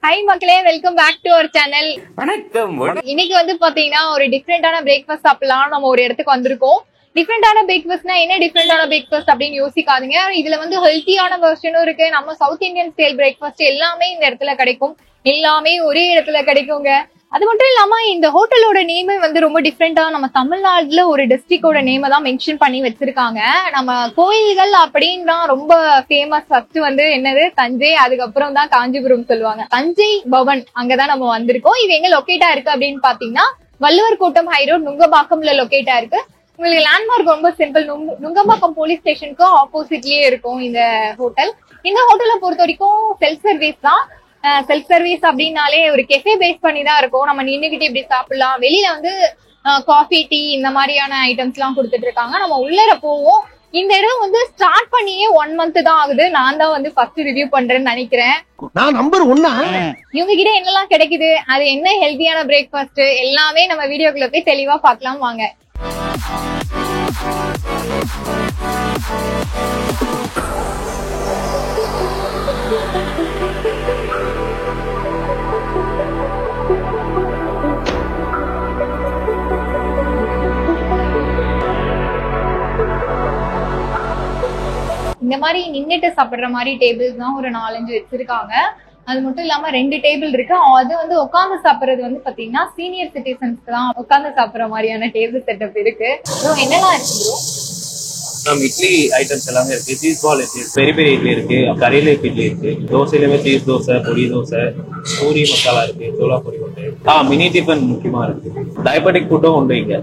Hi மக்களே, welcome back to our channel. வணக்கம். இன்னைக்கு வந்து பாத்தீங்கன்னா ஒரு டிஃப்ரெண்டான பிரேக்ஃபாஸ்ட் சாப்பிடலாம் நம்ம ஒரு இடத்துக்கு வந்திருக்கோம். டிஃப்ரெண்டான பிரேக்ஃபாஸ்ட்னா என்ன டிஃப்ரெண்டான பிரேக்ஃபாஸ்ட் அப்படின்னு யோசிக்காதீங்க. இதுல வந்து ஹெல்த்தியான வெர்ஷனும் இருக்கு. நம்ம சவுத் இந்தியன் ஸ்டைல் பிரேக்ஃபாஸ்ட் எல்லாமே இந்த இடத்துல கிடைக்கும். எல்லாமே ஒரே இடத்துல கிடைக்குங்க. அது மட்டும் இல்லாம இந்த ஹோட்டலோட நேமே வந்து ரொம்ப டிஃப்ரெண்டா நம்ம தமிழ்நாட்டுல ஒரு டிஸ்ட்ரிக்டோட நேமை தான் மென்ஷன் பண்ணி வச்சிருக்காங்க. நம்ம கோயில்கள் அப்படின்னா ரொம்ப ஃபேமஸ் ஃபர்ஸ்ட் வந்து என்னது தஞ்சை, அதுக்கப்புறம் தான் காஞ்சிபுரம் சொல்லுவாங்க. தஞ்சை பவன் அங்கதான் நம்ம வந்திருக்கோம். இது எங்க லொக்கேட்டா இருக்கு அப்படின்னு பாத்தீங்கன்னா வள்ளுவர் கோட்டம் ஹைரோட் நுங்கம்பாக்கம்ல லொக்கேட்டா இருக்கு. உங்களுக்கு லேண்ட்மார்க் ரொம்ப சிம்பிள். நுங்கம்பாக்கம் போலீஸ் ஸ்டேஷனுக்கு ஆப்போசிட்லயே இருக்கும் இந்த ஹோட்டல். இந்த ஹோட்டலை பொறுத்த வரைக்கும் செல்ஃப் சர்வீஸ் தான். செல்ஃப் சர்வீஸ் அப்படின்னாலே ஒரு கெஃபே பேஸ் பண்ணி தான் இருக்கும். நம்ம நின்னுகிட்டு இப்படி சாப்பிடலாம். வெளியில வந்து காஃபி, டீ இந்த மாதிரியான ஐட்டம்ஸ் எல்லாம் கொடுத்துட்டு இருக்காங்க. நம்ம உள்ளர போவோம். இந்த இடம் வந்து ஸ்டார்ட் பண்ணியே 1 month தான் ஆகுது. நான் தான் வந்து ஃபர்ஸ்ட் ரிவ்யூ பண்றேன்னு நினைக்கிறேன். நான் நம்பர் 1. இவங்க கிட்ட என்னெல்லாம் கிடைக்குது, அது என்ன ஹெல்த்தியான பிரேக்ஃபாஸ்ட் எல்லாமே நம்ம வீடியோக்குள்ள போய் தெளிவா பார்க்கலாம் வாங்க. இந்த மாதிரி நின்னுட்டு சாப்பிடுற மாதிரி டேபிள்ஸ் தான் ஒரு 4-5 வச்சிருக்காங்க. அது மட்டும் இல்லாம 2 டேபிள் இருக்கு. அது வந்து உட்காந்து சாப்பிடுறது வந்து பாத்தீங்கன்னா சீனியர் சிட்டிசன்ஸ்க்கு தான் உட்காந்து சாப்பிடுற மாதிரியான டேபிள் செட்டப் இருக்கு. என்னெல்லாம் இருக்கு ப்ரோ? இட்லி ஐட்டம்ஸ் எல்லாமே இருக்கு. சீஸ் பால் இருக்கு, பெரிய பெரிய இட்லி இருக்கு, கறி லீஃப் இட்லி இருக்கு, தோசையிலுமே சீஸ் தோசை, பொடி தோசை, பூரி மசாலா இருக்கு, சோளா பொரி உண்டு. மினி டிஃபன் முக்கியமா இருக்கு. டயபெட்டிக் ஃபுட்டும் உண்டு இங்க.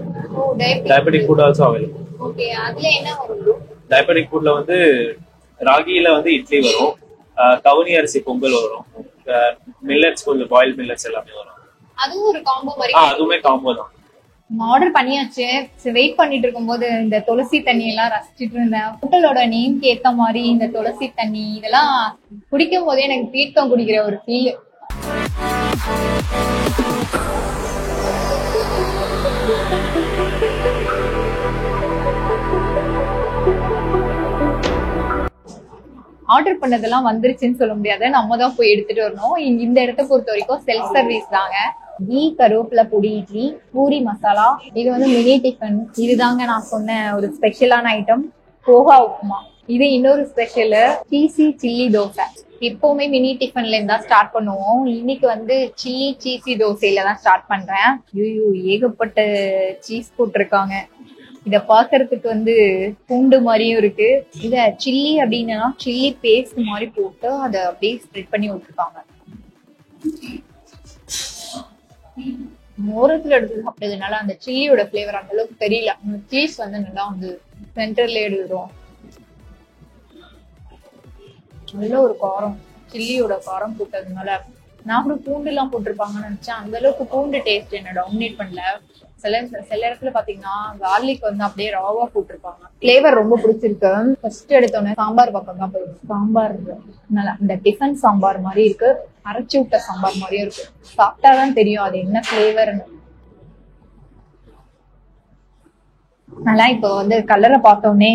Diabetic food also available. Okay, அதுல என்ன வரும்? டயபெட்டிக் ஃபுட்ல வந்து ராகில வந்து இட்லி வரும், கவுனி அரிசி பொங்கல் வரும், மில்லட்ஸ் கொஞ்சம் பாயில் மில்லட்ஸ் எல்லாமே வரும். அதுவும் ஒரு காம்போ மாதிரி. அதுவுமே காம்போ தான். ஆர்டர் பண்ணியாச்சு. வெயிட் பண்ணிட்டு இருக்கும்போது இந்த துளசி தண்ணி எல்லாம் ரசிச்சிட்டு இருந்தேன். ஹோட்டலோட நேம்க்கு ஏத்த மாதிரி இந்த துளசி தண்ணி இதெல்லாம் குடிக்கும் போதே எனக்கு தீர்த்தம் குடிக்கிற ஒரு ஃபீல். ஆர்டர் பண்ணதெல்லாம் வந்துருச்சுன்னு சொல்ல முடியாது, நம்ம தான் போய் எடுத்துட்டு வரணும். இந்த இடத்த பொறுத்த வரைக்கும் செல்ஃப் சர்வீஸ் தாங்க. கீ கருவேப்பிலை பொடி இட்லி, பூரி மசாலா, இது வந்து மினி டிஃபன். இதுதாங்க நான் சொன்ன ஒரு ஸ்பெஷலான ஐட்டம். போகா உப்புமா, இது இன்னொரு ஸ்பெஷல். சீசி சில்லி தோசை. எப்பவுமே மினி டிஃபன்ல இருந்தா ஸ்டார்ட் பண்ணுவோம். இன்னைக்கு வந்து சில்லி சீசி தோசையில தான் ஸ்டார்ட் பண்றேன். ஐயோ, ஏகப்பட்ட சீஸ் போட்டிருக்காங்க. இத பாக்குறதுக்கு வந்து பூண்டு மாதிரியும் இருக்கு. இத சில்லி அப்படின்னா சில்லி பேஸ்ட் மாதிரி போட்டு அதை அப்படியே ஸ்ப்ரெட் பண்ணி விட்டுருக்காங்க. ஓரத்துல எடுத்து சாப்பிட்டதுனால அந்த சில்லியோட பிளேவர் அந்த அளவுக்கு தெரியல. சீஸ் வந்து நல்லா வந்து சென்டர்ல எடுத்துரும். நல்ல ஒரு காரம், சில்லியோட காரம் போட்டதுனால. நான் கூட பூண்டு எல்லாம் போட்டிருப்பாங்கன்னு நினைச்சேன். அந்த அளவுக்கு பூண்டு டேஸ்ட் என்ன டாமினேட் பண்ணல. சில இடத்துல பாத்தீங்கன்னா கார்லிக் வந்து அப்படியே ராவா போட்டிருப்பாங்க. பிளேவர் ரொம்ப பிடிச்சிருக்கு. ஃபர்ஸ்ட் எடுத்தோன்னே சாம்பார் பக்கம் தான் போயிருக்கு. சாம்பார் நல்லா இந்த டிஃபன் சாம்பார் மாதிரி இருக்கு. அரைச்சி விட்ட சாம்பார் மாதிரியும் இருக்கு. சாப்பிட்டாதான் தெரியும் அது என்ன பிளேவர்னு. நல்லா இப்போ வந்து கலரை பார்த்தோன்னே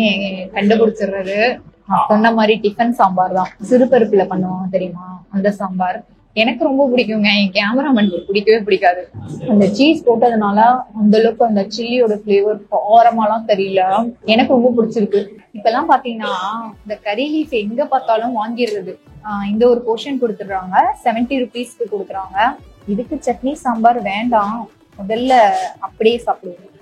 கண்டுபிடிச்சிடுறது. சொன்ன மாதிரி டிஃபன் சாம்பார் தான். சிறுபருப்புல பண்ணுவாங்க தெரியுமா, அந்த சாம்பார் எனக்கு ரொம்ப பிடிக்குங்க. என் கேமராமேன் பிடிக்கவே பிடிக்காது. அந்த சீஸ் போட்டதுனால அந்த அளவுக்கு அந்த சில்லியோட பிளேவர் காரமாலாம் தெரியல. எனக்கு ரொம்ப பிடிச்சிருக்கு. இப்ப எல்லாம் பாத்தீங்கன்னா இந்த கறி லீஃப் எங்க பார்த்தாலும் வாங்கிடுறது. இந்த ஒரு போர்ஷன் கொடுத்துடுறாங்க, 70 rupeesக்கு கொடுக்குறாங்க. இதுக்கு சட்னி சாம்பார் வேண்டாம், முதல்ல அப்படியே சாப்பிடுவோம்.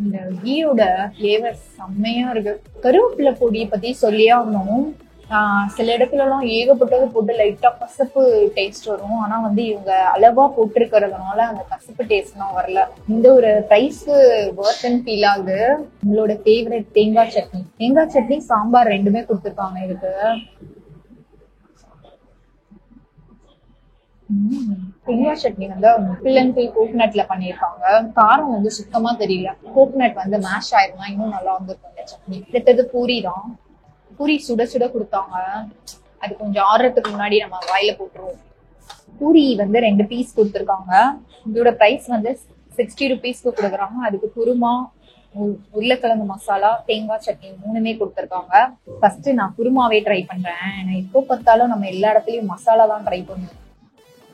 இந்த கீயோட பிளேவர் செம்மையா இருக்கு. கருவேப்பிலை பொடியை பத்தி சொல்லியே ஆகணும். சில இடத்துல எல்லாம் ஏகப்பட்டது போட்டு லைட்டா கசப்பு டேஸ்ட் வரும். ஆனா வந்து இவங்க அளவா போட்டிருக்கிறதுனால அந்த கசப்பு டேஸ்ட் எல்லாம் வரல. இந்த ஒரு பிரைஸ் வர்த்ன்னு ஃபீல் ஆகுது. உங்களோட ஃபேவரட் தேங்காய் சட்னி சாம்பார் ரெண்டுமே கொடுத்துருக்காங்க இதுக்கு. தேங்காய் சட்னி வந்து ஃபுல் அண்ட் ஃபுல் கோகனட்ல பண்ணிருக்காங்க. காரம் வந்து சுத்தமா தெரியல. கோகனட் வந்து மேஷ் ஆயிருந்தா இன்னும் நல்லா வந்துருக்கும் இந்த சட்னி. அடுத்தது பூரி தான். பூரி சுட சுட கொடுத்தாங்க. அது கொஞ்சம் ஆறுறதுக்கு முன்னாடி நம்ம வாயில போட்டுருவோம். பூரி வந்து 2 பீஸ் கொடுத்துருக்காங்க. இதோட பிரைஸ் வந்து 60 rupeesக்கு கொடுக்குறாங்க. அதுக்கு குருமா, உருளைக்கிழங்கு மசாலா, தேங்காய் சட்னி 3மே கொடுத்துருக்காங்க. ஃபர்ஸ்ட் நான் குருமாவே ட்ரை பண்றேன். நான் எப்போ பார்த்தாலும் நம்ம எல்லா இடத்துலயும் மசாலா தான் ட்ரை பண்ணுவோம்.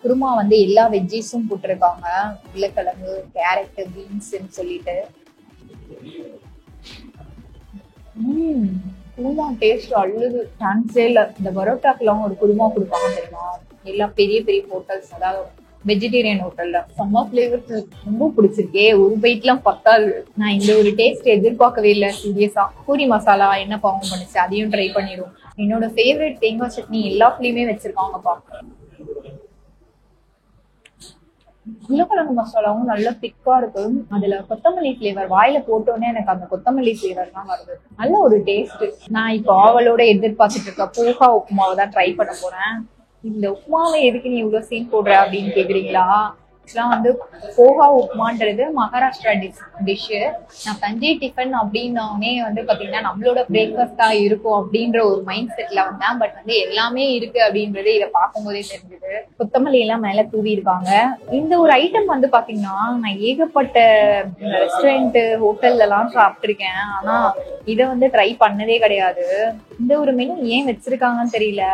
குருமா வந்து எல்லா வெஜ்ஜீஸும் போட்டிருக்காங்க. உருளைக்கிழங்கு, கேரட், பீன்ஸ்ன்னு சொல்லிட்டு. குருமா டேஸ்ட் அழுது சான்ஸே இல்ல. இந்த பரோட்டாக்கெல்லாம் ஒரு குருமா கொடுப்பாங்க தெரியுமா, எல்லா பெரிய பெரிய ஹோட்டல்ஸ், அதாவது வெஜிடேரியன் ஹோட்டல்ல செம்ம ஃபிளேவர்ஸ். ரொம்ப பிடிச்சிருக்கே. ஒரு பைட்லாம் பத்தாது. நான் இந்த ஒரு டேஸ்ட் எதிர்பார்க்கவே இல்லை சீரியஸா. பூரி மசாலா என்ன பாவம் பண்ணுச்சு, அதையும் ட்ரை பண்ணிடுவோம். என்னோட ஃபேவரட் தேங்காய் சட்னி எல்லா ஃபிளேமே வச்சிருக்காங்கப்பா. உருளைக்கிழங்கு மசாலாவும் நல்லா திக்கா இருக்கு. அதுல கொத்தமல்லி ஃபிளேவர் வாயில போட்டோன்னே எனக்கு அந்த கொத்தமல்லி ஃபிளேவர் தான் வருது. நல்ல ஒரு டேஸ்ட். நான் இப்போ ஆவலோட எதிர்பார்த்துட்டு இருக்க போகா உப்புமாவை தான் ட்ரை பண்ண போறேன். இந்த உப்புமாவை எதுக்கு நீ இவ்வளவு சீன் போடுற அப்படின்னு கேக்குறீங்களா? வந்து போகா உப்புமான்றது மகாராஷ்டிரா டிஷ்ஷு. நான் தஞ்சை டிஃபன் அப்படின்னே வந்து பாத்தீங்கன்னா நம்மளோட பிரேக்ஃபாஸ்டா இருக்கும் அப்படின்ற ஒரு மைண்ட் செட்ல வந்தேன். பட் வந்து எல்லாமே இருக்கு அப்படின்றது இதை பார்க்கும் போதே தெரிஞ்சது. கொத்தமல்லி எல்லாம் மேல தூவி இருக்காங்க. இந்த ஒரு ஐட்டம் வந்து பாத்தீங்கன்னா நான் ஏகப்பட்ட ரெஸ்டாரண்ட் ஹோட்டல்ல எல்லாம் சாப்பிட்டிருக்கேன். ஆனா இதை வந்து ட்ரை பண்ணதே கிடையாது. இந்த ஒரு மெனு ஏன் வச்சிருக்காங்கன்னு தெரியல.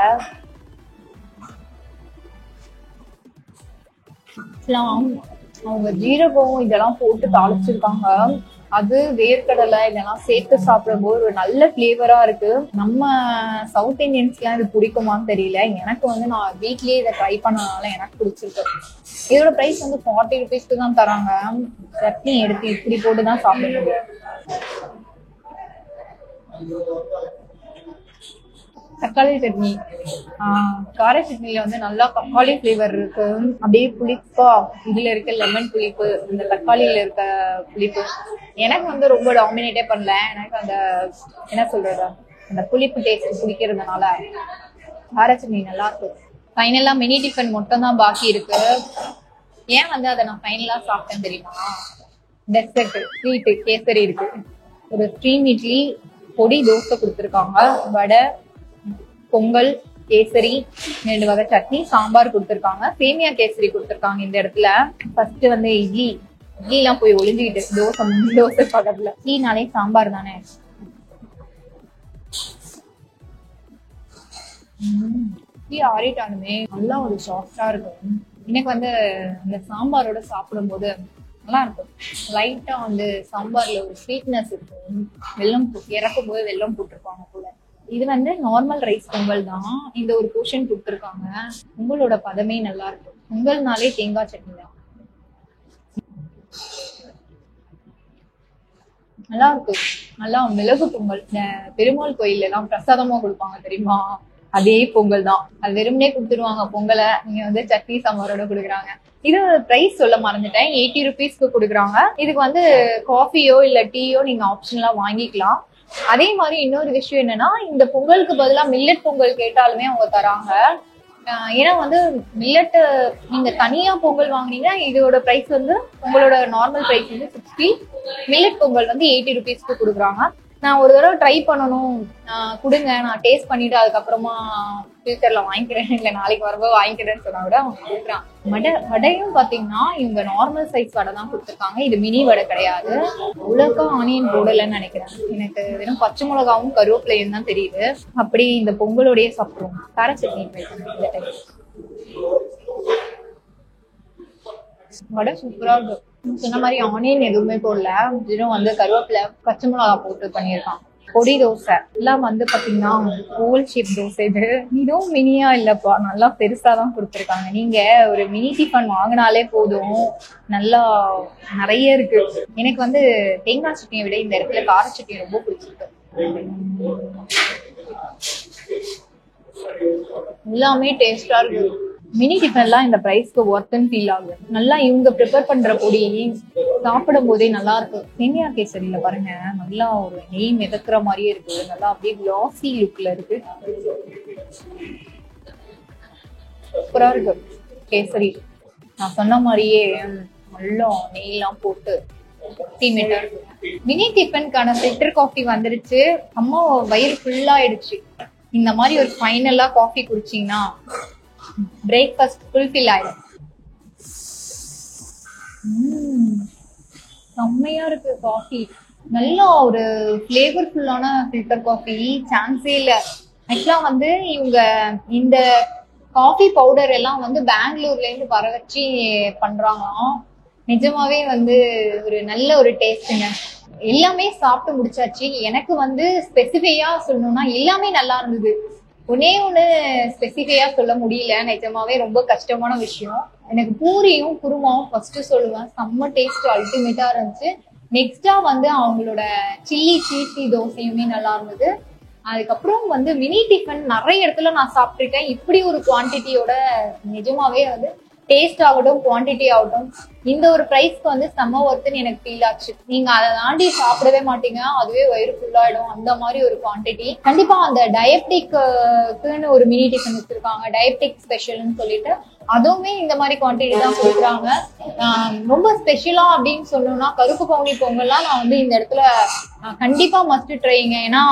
அவங்க ஜீரகம் இதெல்லாம் போட்டு தாளிச்சிருக்காங்க. அது வேர்க்கடலை இதெல்லாம் சேர்த்து சாப்பிடும் போது ஒரு நல்ல பிளேவரா இருக்கு. நம்ம சவுத் இந்தியன்ஸ்க்கு எல்லாம் இது பிடிக்குமான்னு தெரியல. எனக்கு வந்து நான் வீட்லயே இதை ட்ரை பண்ணனால எனக்கு பிடிச்சிருக்கு. இதோட பிரைஸ் வந்து 40 rupeesக்கு தான் தராங்க. சட்னி எடுத்து இப்படி போட்டுதான் சாப்பிட முடியும். தக்காளி சட்னி, கார சட்னில வந்து நல்லா தக்காளி ஃபிளேவர் இருக்கு. அப்படியே புளிப்பா இதுல இருக்க லெமன் புளிப்பு, இந்த தக்காளியில இருக்க புளிப்பு எனக்கு வந்து ரொம்ப டாமினேட்டே பண்ணல. எனக்கு அந்த என்ன சொல்றது, அந்த புளிப்பு டேஸ்ட் பிடிக்கிறதுனால கார சட்னி நல்லா இருக்கு. ஃபைனலா மினி டிஃபன் மட்டும் தான் பாக்கி இருக்கு. ஏன் வந்து அதை நான் ஃபைனலா சாப்பிட்டேன் தெரியுமா? டெசர்ட் ஸ்வீட் கேசரி இருக்கு. ஒரு ஸ்ட்ரீம் இட்லி, பொடி தோசை கொடுத்துருக்காங்க, வடை, பொங்கல், கேசரி, 2 வகை சட்னி, சாம்பார் கொடுத்துருக்காங்க, சேமியா கேசரி கொடுத்துருக்காங்க. இந்த இடத்துல ஃபர்ஸ்ட் வந்து இட்லி எல்லாம் போய் ஒளிஞ்சுக்கிட்டு தோசை பக்கத்துல. இட்லினாலே சாம்பார் தானே. இட்லி ஆறிட்டாலுமே நல்லா ஒரு சாஃப்டா இருக்கும். எனக்கு வந்து இந்த சாம்பாரோட சாப்பிடும் போது நல்லா இருக்கும். லைட்டா வந்து சாம்பார்ல ஒரு ஸ்வீட்னஸ் இருக்கும். வெல்லம் இறக்கும் போது வெல்லம் போட்டிருப்பாங்க போல. இது வந்து நார்மல் ரைஸ் பொங்கல் தான். இந்த ஒரு போர்ஷன் கொடுத்துருக்காங்க. பொங்கலோட பதமே நல்லா இருக்கும். பொங்கல்னாலே தேங்காய் சட்னி தான். நல்லா இருக்கு. நல்லா மிளகு பொங்கல். பெருமாள் கோயில்ல எல்லாம் பிரசாதமா கொடுப்பாங்க தெரியுமா, அதே பொங்கல் தான். அது வெறுமனே கொடுத்துருவாங்க பொங்கலை. நீங்க வந்து சட்னி சாம்பாரோட கொடுக்குறாங்க. இது பிரைஸ் சொல்ல மறந்துட்டேன். 80 rupeesக்கு கொடுக்குறாங்க. இதுக்கு வந்து காஃபியோ இல்ல டீயோ நீங்க ஆப்ஷனலா வாங்கிக்கலாம். அதே மாதிரி இன்னொரு விஷயம் என்னன்னா, இந்த பொங்கலுக்கு பதிலா மில்லட் பொங்கல் கேட்டாலுமே அவங்க தராங்க. ஏன்னா வந்து மில்லட் நீங்க தனியா பொங்கல் வாங்கினீங்கன்னா இதோட பிரைஸ் வந்து உங்களோட நார்மல் பிரைஸ் வந்து 60. மில்லட் பொங்கல் வந்து 80 rupeesக்கு கொடுக்குறாங்க. நான் ஒரு தடவை ட்ரை பண்ணணும், கொடுங்க நான் டேஸ்ட் பண்ணிட்டு அதுக்கப்புறமா ஃபியூச்சர்ல வாங்கிக்கிறேன், இல்லை நாளைக்கு வரும்போது வாங்கிக்கிறேன்னு சொன்னா கூட அவங்க கொடுக்குறான். வடையும் பாத்தீங்கன்னா இவங்க நார்மல் சைஸ் வடை தான் கொடுத்துருக்காங்க. இது மினி வடை கிடையாது. உலக ஆனியன் போடலன்னு நினைக்கிறேன். எனக்கு வெறும் பச்சை மிளகாவும் கருவேப்பிலையும் தான் தெரியுது. அப்படி இந்த பொங்கலோடய சாப்பிடுவோம். கார சட்னி ட்ரை பண்ணுங்க இந்த டைம். வடை சூப்பரா இருக்கு. சொன்ன மாதிரி ஆனியன் எதுவுமே போடல. வெறும் வந்து கருவேப்பிலை, பச்சை மிளகா போட்டு பண்ணியிருக்கான். பொடி தோசை எல்லாம் வந்து பாத்தீங்கன்னா ஓல் ஷேப் தோசை. இதுவும் மினியா இல்லப்பா, நல்லா பெருசாதான் கொடுத்துருக்காங்க. நீங்க ஒரு மினி டிஃபன் வாங்கினாலே போதும், நல்லா நிறைய இருக்கு. எனக்கு வந்து தேங்காய் சட்னியை விட இந்த இடத்துல கார சட்னி ரொம்ப பிடிச்சிருக்கு. எல்லாமே டேஸ்டா இருக்கு. மினி டிஃபன்லாம் இந்த பிரைஸ்க்கு ஒர்த்துன்னு ஃபீல் ஆகுது. நல்லா இவங்க ப்ரிப்பேர் பண்ற பொடி சாப்பிடும் போதே நல்லா இருக்கு. சேமியா கேசரியில பாருங்க, நல்லா ஒரு நெய் மிதக்குற மாதிரியே இருக்கு. நல்லா அப்படியே கிளாசி லுக்ல இருக்கு. சூப்பரா இருக்கு கேசரி. நான் சொன்ன மாதிரியே நல்லா நெய்லாம் போட்டு டீமேட்டா இருக்கு. மினி டிஃபனுக்கான ஃபில்டர் காஃபி வந்துருச்சு. அம்மா வயிறு ஃபுல்லா ஆயிடுச்சு. இந்த மாதிரி ஒரு ஃபைனலா காஃபி குடிச்சீங்கன்னா பிரேக்ஃபாஸ்ட் ஃபுல்ஃபில் ஆயிடும். செம்மையா இருக்கு காஃபி. நல்ல ஒரு ஃபிளேவர்ஃபுல்லான ஃபில்டர் காஃபி சான்ஸே இல்ல. ஆக்சுவலா வந்து இவங்க இந்த காஃபி பவுடர் எல்லாம் வந்து பெங்களூர்ல இருந்து வர வச்சு பண்றாங்களாம். நிஜமாவே வந்து ஒரு நல்ல ஒரு டேஸ்ட்டுங்க. எல்லாமே சாப்பிட்டு முடிச்சாச்சு. எனக்கு வந்து ஸ்பெசிஃபையா சொல்லணும்னா எல்லாமே நல்லா இருந்தது. ஒன்னே ஒண்ணு ஸ்பெசிஃபையா சொல்ல முடியல. நிஜமாவே ரொம்ப கஷ்டமான விஷயம். எனக்கு பூரியும் குருமாவும் ஃபர்ஸ்ட் சொல்லுவேன், செம்ம டேஸ்ட் அல்டிமேட்டா இருந்துச்சு. நெக்ஸ்டா வந்து அவங்களோட சில்லி சீசி தோசையுமே நல்லா இருந்தது. அதுக்கப்புறம் வந்து மினி டிஃபன் நிறைய இடத்துல நான் சாப்பிட்டுருக்கேன். இப்படி ஒரு குவான்டிட்டியோட நிஜமாவே வந்து டேஸ்ட் ஆகட்டும் குவான்டிட்டி ஆகட்டும் இந்த ஒரு பிரைஸ்க்கு வந்து செம்ம ஒர்த்துன்னு எனக்கு ஃபீல் ஆச்சு. நீங்க அதை தாண்டி சாப்பிடவே மாட்டீங்க, அதுவே வயிறு ஃபுல்லாயிடும் அந்த மாதிரி ஒரு குவான்டிட்டி. கண்டிப்பா அந்த டயபெட்டிக்னு ஒரு மினி டிஃபன் வச்சிருக்காங்க, டயபெட்டிக் ஸ்பெஷல்னு சொல்லிட்டு, அதுவுமே இந்த மாதிரி குவான்டிட்டி தான் கொடுக்குறாங்க. ரொம்ப ஸ்பெஷலா அப்படின்னு சொல்லணும்னா கருப்பு கவுனி பொங்கல்லாம் நான் வந்து இந்த இடத்துல கண்டிப்பா மஸ்ட் ட்ரைங்க. ஏன்னா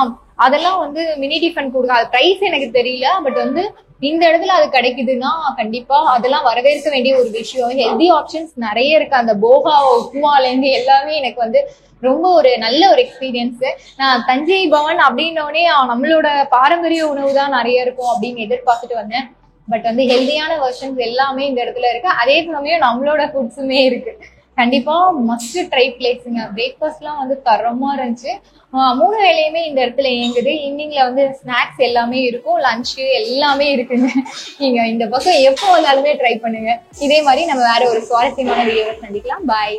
அதெல்லாம் வந்து மினி டிஃபன் கொடுக்காது. பிரைஸ் எனக்கு தெரியல, பட் வந்து இந்த இடத்துல அது கிடைக்குதுன்னா கண்டிப்பா அதெல்லாம் வரவேற்க வேண்டிய ஒரு விஷயம். ஹெல்தி ஆப்ஷன்ஸ் நிறைய இருக்கு. அந்த போகா உப்புமால இருந்து எல்லாமே எனக்கு வந்து ரொம்ப ஒரு நல்ல ஒரு எக்ஸ்பீரியன்ஸ். நான் தஞ்சை பவன் அப்படின்னோடனே நம்மளோட பாரம்பரிய உணவு தான் நிறைய இருக்கும் அப்படின்னு எதிர்பார்த்துட்டு வந்தேன். பட் வந்து ஹெல்தியான வெர்ஷன்ஸ் எல்லாமே இந்த இடத்துல இருக்கு. அதே சமயம் நம்மளோட ஃபுட்ஸுமே இருக்கு. கண்டிப்பா மஸ்ட் ட்ரை பிளேஸுங்க. பிரேக்ஃபாஸ்ட்லாம் வந்து தரமா இருந்துச்சு. 3 வேளையுமே இந்த இடத்துல இயங்குது. ஈவினிங்ல வந்து ஸ்நாக்ஸ் எல்லாமே இருக்கும், லஞ்சு எல்லாமே இருக்குங்க. நீங்க இந்த பக்கம் எப்போ வந்தாலுமே ட்ரை பண்ணுங்க. இதே மாதிரி நம்ம வேற ஒரு சுவாரஸ்யமான வீடியோவை சந்திக்கலாம். பாய்.